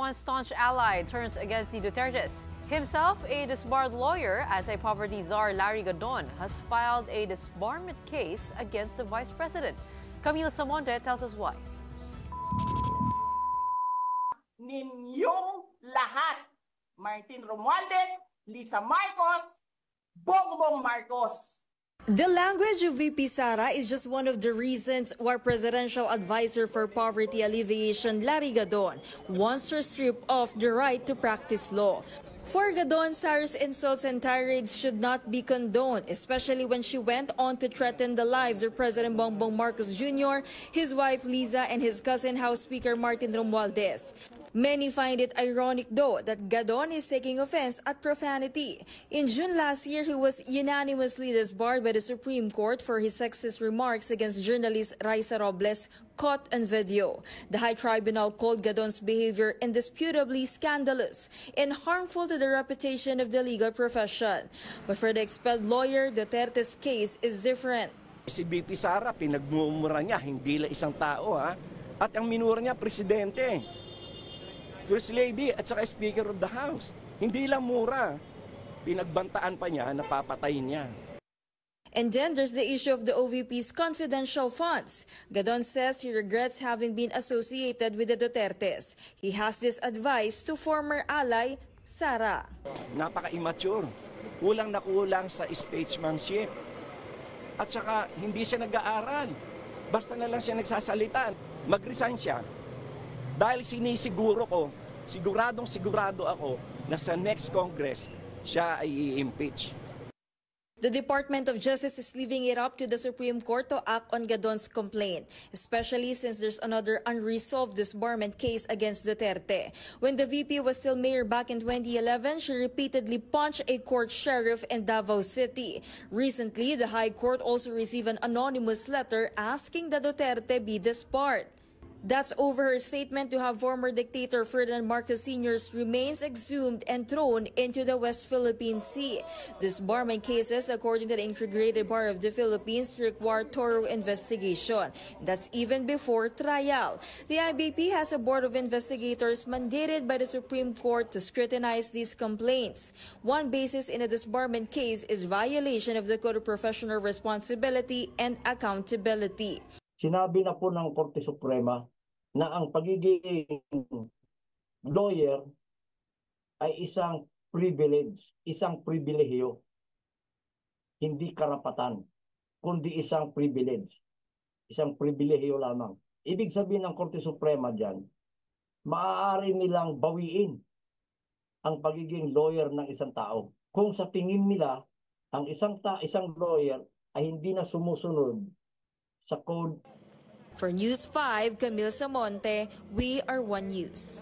one staunch ally turns against the Dutertes. Himself a disbarred lawyer as a poverty czar, Larry Gadon, has filed a disbarment case against the vice president. Camille Samonte tells us why. Ninyong lahat, Martin Romualdez, Lisa Marcos, Bongbong Marcos. The language of VP Sara is just one of the reasons why Presidential Advisor for Poverty Alleviation Larry Gadon wants to strip off the right to practice law. For Gadon, Sara's insults and tirades should not be condoned, especially when she went on to threaten the lives of President Bongbong Marcos Jr., his wife Liza, and his cousin House Speaker Martin Romualdez. Many find it ironic, though, that Gadon is taking offense at profanity. In June last year, he was unanimously disbarred by the Supreme Court for his sexist remarks against journalist Raisa Robles, caught on video. The High Tribunal called Gadon's behavior indisputably scandalous and harmful to the reputation of the legal profession. But for the expelled lawyer, Duterte's case is different. Si VP Sara, pinagmumura niya, hindi lang isang tao, ha? At ang minura niya, presidente. First Lady at saka Speaker of the House. Hindi lang mura. Pinagbantaan pa niya, napapatayin niya. And then there's the issue of the OVP's confidential funds. Gadon says he regrets having been associated with the Dutertes. He has this advice to former ally Sara. Napaka-immature. Kulang na kulang sa statesmanship. At saka hindi siya nag-aaral. Basta na lang siya nagsasalita. Mag-resign siya. Dahil sinisiguro ko, siguradong sigurado ako na sa next Congress, siya ay i-impeach. The Department of Justice is leaving it up to the Supreme Court to act on Gadon's complaint, especially since there's another unresolved disbarment case against Duterte. When the VP was still mayor back in 2011, she repeatedly punched a court sheriff in Davao City. Recently, the High Court also received an anonymous letter asking that Duterte be disbarred. That's over her statement to have former dictator Ferdinand Marcos Sr.'s remains exhumed and thrown into the West Philippine Sea. Disbarment cases, according to the Integrated Bar of the Philippines, require thorough investigation. That's even before trial. The IBP has a board of investigators mandated by the Supreme Court to scrutinize these complaints. One basis in a disbarment case is violation of the Code of Professional Responsibility and Accountability. Sinabi na po ng Korte Suprema na ang pagiging lawyer ay isang privilege, isang pribilehiyo. Hindi karapatan, kundi isang privilege. Isang pribilehiyo lamang. Ibig sabihin ng Korte Suprema dyan, maaari nilang bawiin ang pagiging lawyer ng isang tao. Kung sa tingin nila, ang isang lawyer ay hindi na sumusunod sa code. For News 5, Camille Samonte, we are One News.